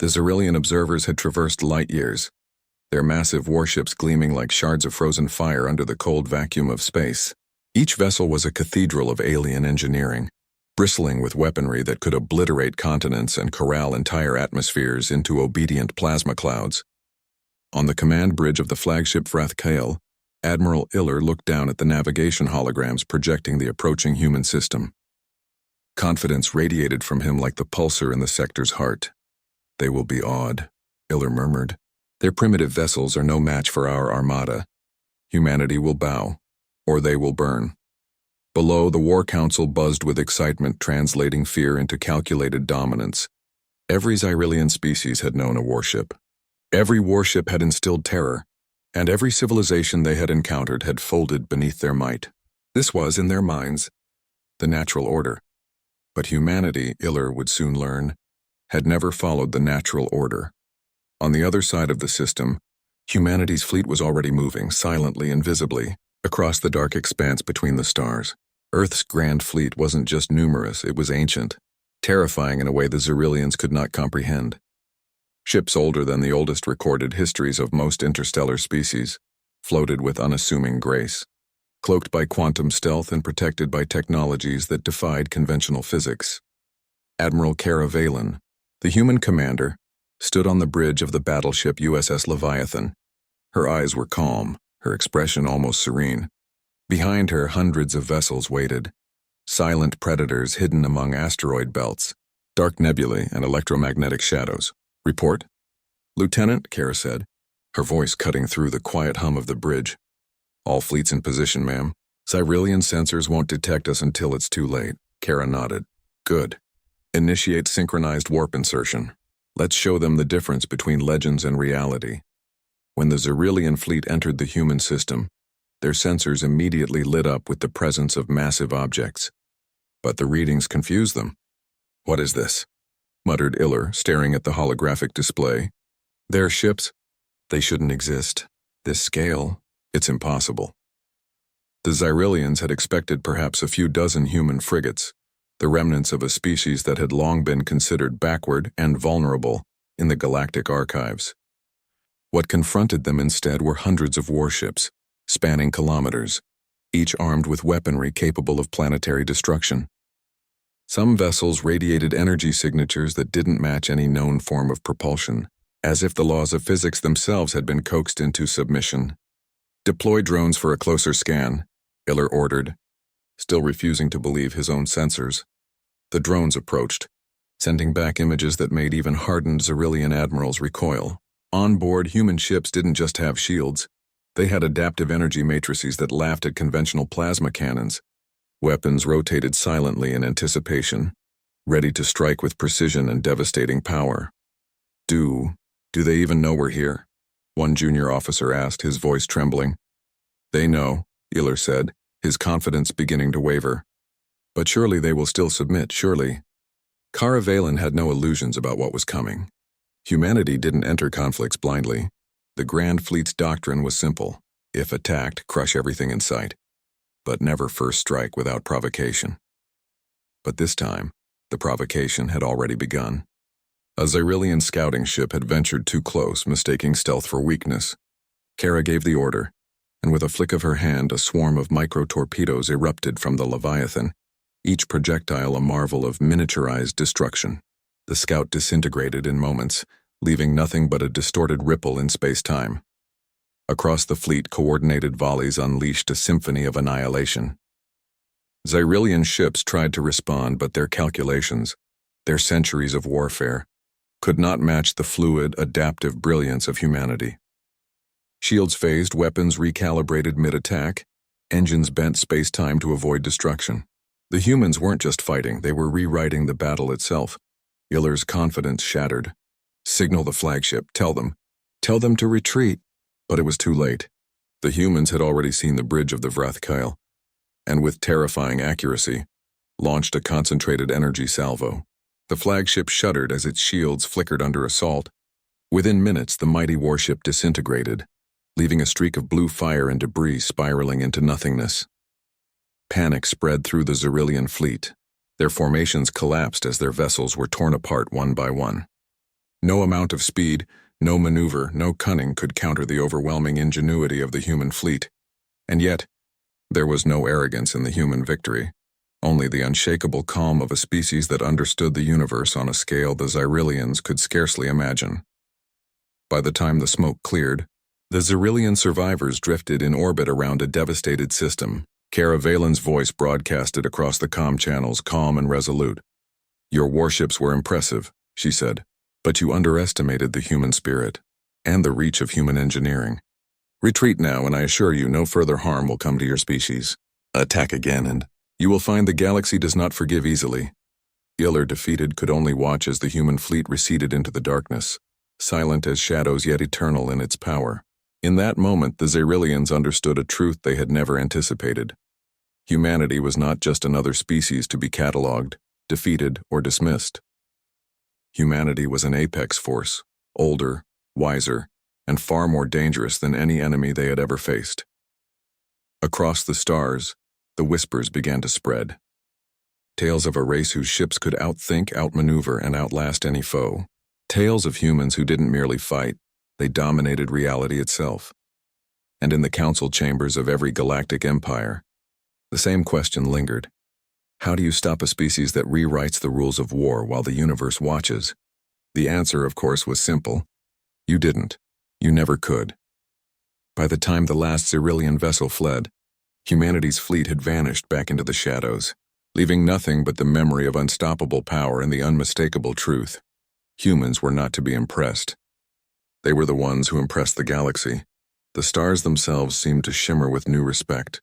The Xyrillian observers had traversed light years, their massive warships gleaming like shards of frozen fire under the cold vacuum of space. Each vessel was a cathedral of alien engineering, bristling with weaponry that could obliterate continents and corral entire atmospheres into obedient plasma clouds. On the command bridge of the flagship Vrathkael, Admiral Iller looked down at the navigation holograms projecting the approaching human system. Confidence radiated from him like the pulsar in the sector's heart. "They will be awed," Iller murmured. "Their primitive vessels are no match for our armada. Humanity will bow, or they will burn." Below, the War Council buzzed with excitement, translating fear into calculated dominance. Every Xyrillian species had known a warship. Every warship had instilled terror, and every civilization they had encountered had folded beneath their might. This was, in their minds, the natural order. But humanity, Iller would soon learn, had never followed the natural order. On the other side of the system, humanity's fleet was already moving, silently and visibly, across the dark expanse between the stars. Earth's grand fleet wasn't just numerous, it was ancient, terrifying in a way the Xyrillians could not comprehend. Ships older than the oldest recorded histories of most interstellar species, floated with unassuming grace, cloaked by quantum stealth and protected by technologies that defied conventional physics. Admiral Cara Valen, the human commander, stood on the bridge of the battleship USS Leviathan. Her eyes were calm, her expression almost serene. Behind her, hundreds of vessels waited, silent predators hidden among asteroid belts, dark nebulae, and electromagnetic shadows. "Report?" "Lieutenant," Cara said, her voice cutting through the quiet hum of the bridge. "All fleets in position, ma'am. Xyrillian sensors won't detect us until it's too late." Cara nodded. "Good. Initiate synchronized warp insertion. Let's show them the difference between legends and reality." When the Xyrillian fleet entered the human system, their sensors immediately lit up with the presence of massive objects. But the readings confused them. "What is this?" muttered Iller, staring at the holographic display. "Their ships? They shouldn't exist. This scale, it's impossible." The Xyrillians had expected perhaps a few dozen human frigates, the remnants of a species that had long been considered backward and vulnerable in the galactic archives. What confronted them instead were hundreds of warships, spanning kilometers, each armed with weaponry capable of planetary destruction. Some vessels radiated energy signatures that didn't match any known form of propulsion, as if the laws of physics themselves had been coaxed into submission. "Deploy drones for a closer scan," Iller ordered, still refusing to believe his own sensors. The drones approached, sending back images that made even hardened Xyrillian admirals recoil. On board, human ships didn't just have shields. They had adaptive energy matrices that laughed at conventional plasma cannons. Weapons rotated silently in anticipation, ready to strike with precision and devastating power. Do they even know we're here?" one junior officer asked, his voice trembling. "They know," Iller said, his confidence beginning to waver. "But surely they will still submit, surely." Cara Valen had no illusions about what was coming. Humanity didn't enter conflicts blindly. The Grand Fleet's doctrine was simple: if attacked, crush everything in sight, but never first strike without provocation. But this time, the provocation had already begun. A Xyrillian scouting ship had ventured too close, mistaking stealth for weakness. Cara gave the order, and with a flick of her hand, a swarm of micro-torpedoes erupted from the Leviathan, each projectile a marvel of miniaturized destruction. The scout disintegrated in moments, leaving nothing but a distorted ripple in space-time. Across the fleet, coordinated volleys unleashed a symphony of annihilation. Xyrillian ships tried to respond, but their calculations, their centuries of warfare, could not match the fluid, adaptive brilliance of humanity. Shields phased, weapons recalibrated mid-attack, engines bent space-time to avoid destruction. The humans weren't just fighting, they were rewriting the battle itself. Iller's confidence shattered. "Signal the flagship, tell them to retreat." But it was too late. The humans had already seen the bridge of the Vrathkael, and with terrifying accuracy, launched a concentrated energy salvo. The flagship shuddered as its shields flickered under assault. Within minutes, the mighty warship disintegrated, leaving a streak of blue fire and debris spiraling into nothingness. Panic spread through the Xyrillian fleet. Their formations collapsed as their vessels were torn apart one by one. No amount of speed, no maneuver, no cunning could counter the overwhelming ingenuity of the human fleet. And yet, there was no arrogance in the human victory, only the unshakable calm of a species that understood the universe on a scale the Xyrillians could scarcely imagine. By the time the smoke cleared, the Xyrillian survivors drifted in orbit around a devastated system. Cara Valen's voice broadcasted across the comm channels, calm and resolute. "Your warships were impressive," she said, "but you underestimated the human spirit and the reach of human engineering. Retreat now, and I assure you no further harm will come to your species. Attack again, and you will find the galaxy does not forgive easily." Giller, defeated, could only watch as the human fleet receded into the darkness, silent as shadows yet eternal in its power. In that moment, the Xyrillians understood a truth they had never anticipated. Humanity was not just another species to be catalogued, defeated, or dismissed. Humanity was an apex force, older, wiser, and far more dangerous than any enemy they had ever faced. Across the stars, the whispers began to spread. Tales of a race whose ships could outthink, outmaneuver, and outlast any foe. Tales of humans who didn't merely fight, they dominated reality itself. And in the council chambers of every galactic empire, the same question lingered. How do you stop a species that rewrites the rules of war while the universe watches? The answer, of course, was simple. You didn't. You never could. By the time the last Xyrillian vessel fled, humanity's fleet had vanished back into the shadows, leaving nothing but the memory of unstoppable power and the unmistakable truth. Humans were not to be impressed. They were the ones who impressed the galaxy. The stars themselves seemed to shimmer with new respect.